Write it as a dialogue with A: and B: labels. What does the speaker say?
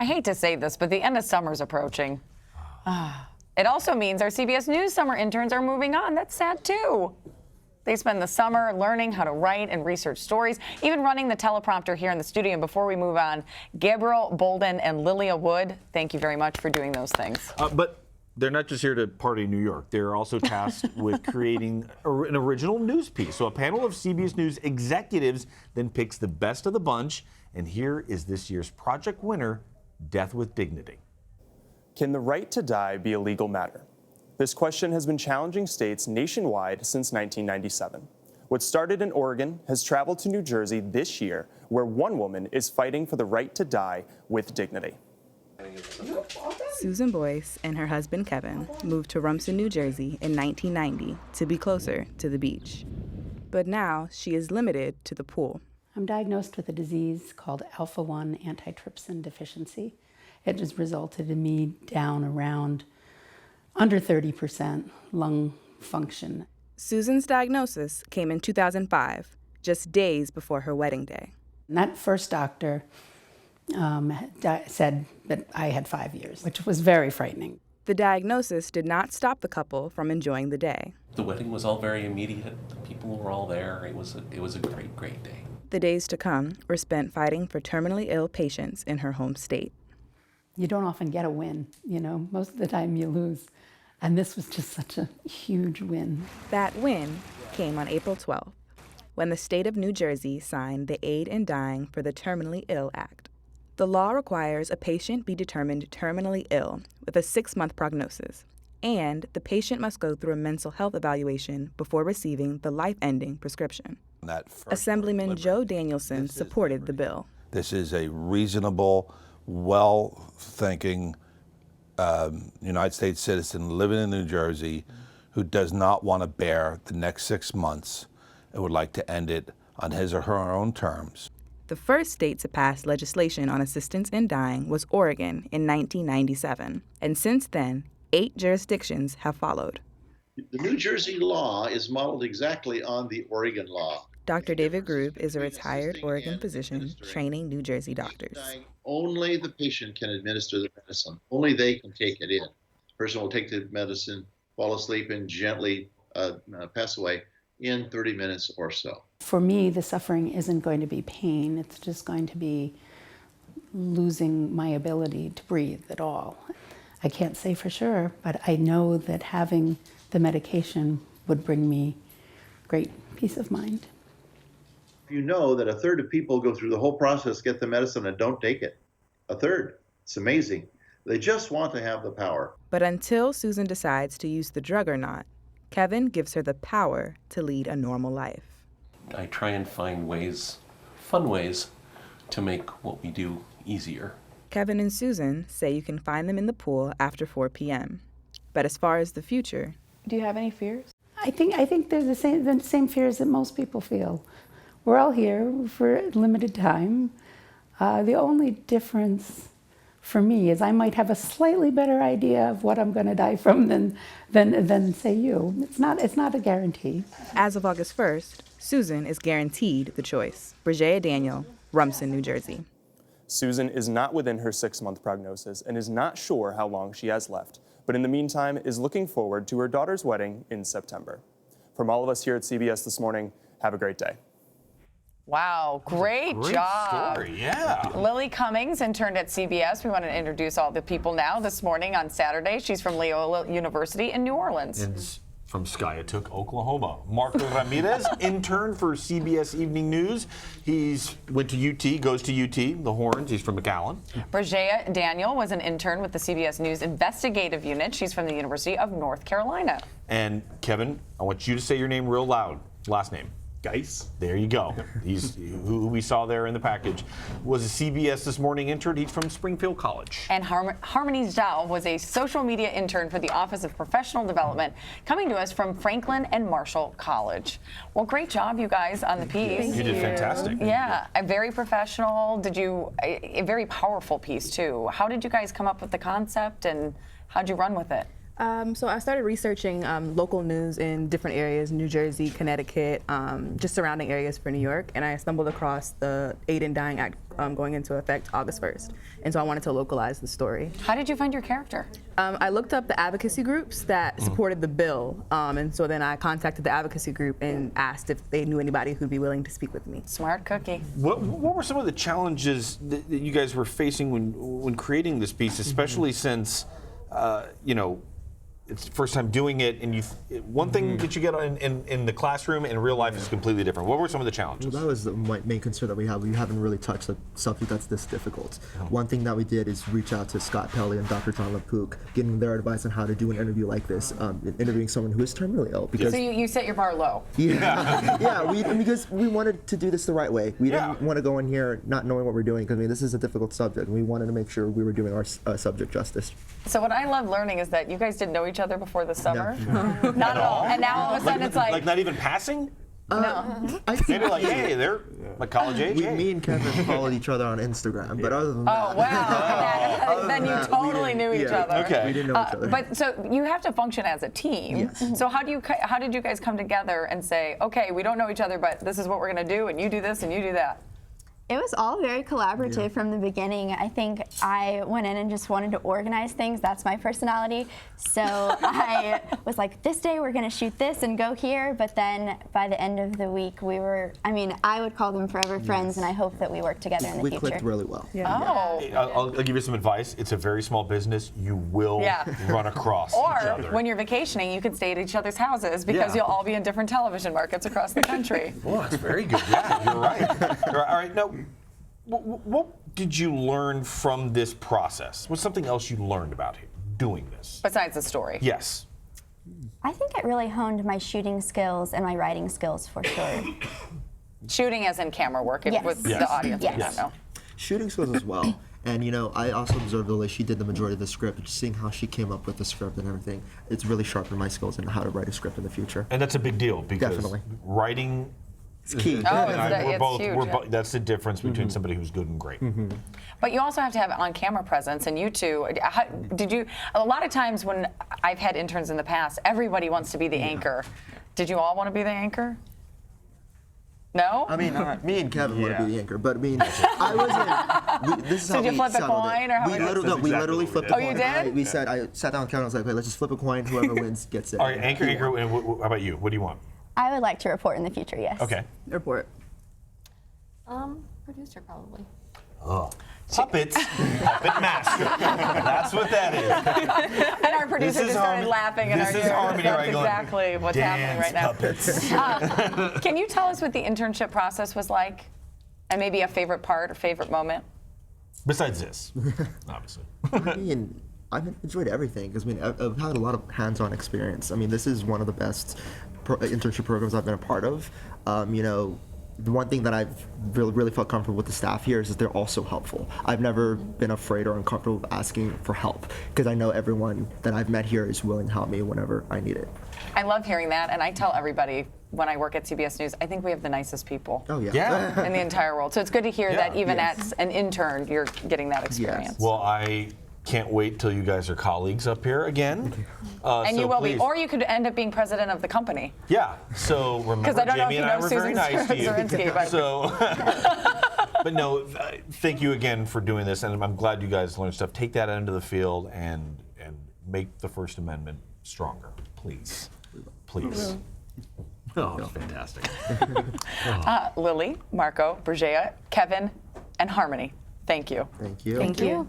A: I hate to say this, but the end of summer's approaching. It also means our CBS News summer interns are moving on. That's sad, too. They spend the summer learning how to write and research stories, even running the teleprompter here in the studio. And before we move on, Gabriel Bolden and Lilia Wood, thank you very much for doing those things.
B: But they're not just here to party in New York. They're also tasked with creating an original news piece. So a panel of CBS News executives then picks the best of the bunch. And here is this year's project winner, Death with Dignity.
C: Can the right to die be a legal matter? This question has been challenging states nationwide since 1997. What started in Oregon has traveled to New Jersey this year, where one woman is fighting for the right to die with dignity.
D: Susan Boyce and her husband Kevin moved to Rumson, New Jersey in 1990 to be closer to the beach. But now she is limited to the pool.
E: I'm diagnosed with a disease called alpha-1 antitrypsin deficiency. It has resulted in me down around under 30% lung function.
D: Susan's diagnosis came in 2005, just days before her wedding day.
E: And that first doctor said that I had 5 years, which was very frightening.
D: The diagnosis did not stop the couple from enjoying the day.
F: The wedding was all very immediate. The people were all there. It was a great, great day.
D: The days to come were spent fighting for terminally ill patients in her home state.
E: You don't often get a win, you know, most of the time you lose. And this was just such a huge win.
D: That win came on April 12th, when the state of New Jersey signed the Aid in Dying for the Terminally Ill Act. The law requires a patient be determined terminally ill with a 6-month prognosis, and the patient must go through a mental health evaluation before receiving the life-ending prescription. Assemblyman Joe Danielson supported the bill.
G: This is a reasonable, well-thinking United States citizen living in New Jersey who does not want to bear the next 6 months and would like to end it on his or her own terms.
D: The first state to pass legislation on assistance in dying was Oregon in 1997, and since then, 8 jurisdictions have followed.
H: The New Jersey law is modeled exactly on the Oregon law.
D: Dr. David Grube is a retired Oregon physician training New Jersey doctors.
H: Only the patient can administer the medicine. Only they can take it in. The person will take the medicine, fall asleep, and gently pass away in 30 minutes or so.
E: For me, the suffering isn't going to be pain. It's just going to be losing my ability to breathe at all. I can't say for sure, but I know that having the medication would bring me great peace of mind.
H: You know that a third of people go through the whole process, get the medicine, and don't take it. A third. It's amazing. They just want to have the power.
D: But until Susan decides to use the drug or not, Kevin gives her the power to lead a normal life.
F: I try and find ways, fun ways, to make what we do easier.
D: Kevin and Susan say you can find them in the pool after 4 p.m. But as far as the future, do you have any fears?
E: I think they're the same fears that most people feel. We're all here for a limited time. The only difference for me is I might have a slightly better idea of what I'm going to die from than say you. It's not a guarantee.
D: As of August 1st, Susan is guaranteed the choice. Brijea Daniel, Rumson, New Jersey.
C: Susan is not within her 6-month prognosis and is not sure how long she has left, but in the meantime is looking forward to her daughter's wedding in September. From all of us here at CBS This Morning, have a great day.
A: Wow, great job.
B: Story, yeah.
A: Lily Cummings interned at CBS. We want to introduce all the people now this morning on Saturday. She's from Loyola University in New Orleans.
B: And from Skiatook, Oklahoma. Marco Ramirez, intern for CBS Evening News. He's went to UT, goes to UT, the Horns. He's from McAllen.
A: Brijea Daniel was an intern with the CBS News investigative unit. She's from the University of North Carolina.
B: And Kevin, I want you to say your name real loud. Last name. Gaiss. There you go. He's who we saw there in the package. Was a CBS This Morning intern. He's from Springfield College.
A: And Harmony Zhao was a social media intern for the Office of Professional Development, coming to us from Franklin and Marshall College. Well, great job, you guys, on the piece.
B: You did fantastic.
A: Yeah, a very professional. A very powerful piece too. How did you guys come up with the concept, and how'd you run with it?
D: So I started researching local news in different areas, New Jersey, Connecticut, just surrounding areas for New York, and I stumbled across the Aid in Dying Act going into effect August 1st. And so I wanted to localize the story.
A: How did you find your character?
D: I looked up the advocacy groups that supported the bill, and so then I contacted the advocacy group and asked if they knew anybody who'd be willing to speak with me.
A: Smart cookie.
B: What were some of the challenges that you guys were facing when creating this piece, especially since, you know, it's the first time doing it, and one thing that you get in the classroom and in real life is completely different. What were some of the challenges?
I: Well, that was my main concern that we have. We haven't really touched a subject that's this difficult. One thing that we did is reach out to Scott Pelley and Dr. John LaPook, getting their advice on how to do an interview like this, interviewing someone who is terminally ill. Because
A: So you set your bar low.
I: because we wanted to do this the right way. We didn't want to go in here not knowing what we're doing, because I mean, this is a difficult subject, and we wanted to make sure we were doing our subject justice.
A: So what I love learning is that you guys didn't know each other before the summer. Not at all. And now all of a sudden it's like
B: not even passing?
A: no.
B: Maybe like, hey, they're like college age.
I: Me and Kevin followed each other on Instagram, but other than that,
A: Oh wow! Then you totally knew each other.
B: Okay.
I: we didn't know each other.
A: But so you have to function as a team.
I: Yes.
A: So how did you guys come together and say, okay, we don't know each other, but this is what we're gonna do, and you do this and you do that?
J: It was all very collaborative from the beginning. I think I went in and just wanted to organize things. That's my personality. So I was like, this day we're going to shoot this and go here. But then by the end of the week, I would call them forever friends, and I hope that we work together in the future.
I: we clicked really well.
A: Oh.
B: I'll give you some advice. It's a very small business. You will run across each
A: Or
B: other.
A: when you're vacationing, you can stay at each other's houses because you'll all be in different television markets across the country.
B: Well, that's very good. Yeah, you're right. All right, now, what did you learn from this process? What's something else you learned about doing this?
A: Besides the story.
B: Yes.
J: I think it really honed my shooting skills and my writing skills for sure.
A: Shooting as in camera work
J: Yes.
A: with
J: Yes.
A: the audience.
J: Yes.
A: Yes. No.
I: Shooting skills as well. And you know, I also observed the way she did the majority of the script, just seeing how she came up with the script and everything. It's really sharpened my skills in how to write a script in the future.
B: And that's a big deal because
I: Definitely.
B: writing
I: It's key.
A: it's huge, yeah.
B: That's the difference between somebody who's good and great.
A: But you also have to have on-camera presence, and you two, a lot of times when I've had interns in the past, everybody wants to be the anchor. Did you all want to be the anchor? No?
I: I mean, me and Kevin want to be the anchor, but I mean, I wasn't. This is how
A: Did you
I: we
A: flip a
I: settled
A: coin,
I: it.
A: or how
I: we
A: it goes?
I: literally, we literally flipped a
A: Oh, you
I: coin.
A: did?
I: I sat down with Kevin. I was like, "Wait, let's just flip a coin. Whoever wins gets it."
B: All right, anchor. And how about you? What do you want?
J: I would like to report in the future, yes.
B: Okay.
D: Report.
K: Producer probably.
B: Puppets. Puppet master. That's what that is.
A: And our producer just started laughing in our
B: This is
A: ear.
B: Harmony
A: That's
B: right going,
A: exactly what's happening right now.
B: Puppets.
A: Can you tell us what the internship process was like? And maybe a favorite part or favorite moment?
B: Besides this, obviously.
I: I mean, I've enjoyed everything because I've had a lot of hands-on experience. I mean, this is one of the best internship programs I've been a part of. You know, the one thing that I've really felt comfortable with the staff here is that they're also helpful. I've never been afraid or uncomfortable with asking for help because I know everyone that I've met here is willing to help me whenever I need it.
A: I love hearing that, and I tell everybody when I work at CBS News, I think we have the nicest people
I: Oh yeah.
B: Yeah.
A: in the entire world. So it's good to hear that even as an intern, you're getting that experience.
B: Well, I can't wait till you guys are colleagues up here again.
A: And
B: so
A: you will
B: please.
A: be, or you could end up being president of the company.
B: Yeah. So remember,
A: I don't know if
B: Jamie
A: you
B: and I
A: know
B: were
A: Susan
B: very nice to you.
A: Zirinsky, but-
B: So, but no, thank you again for doing this, and I'm glad you guys learned stuff. Take that into the field and make the First Amendment stronger, please, please.
F: Oh, it's fantastic.
A: Lily, Marco, Brijea, Kevin, and Harmony. Thank you.
I: Thank you.
J: Thank you.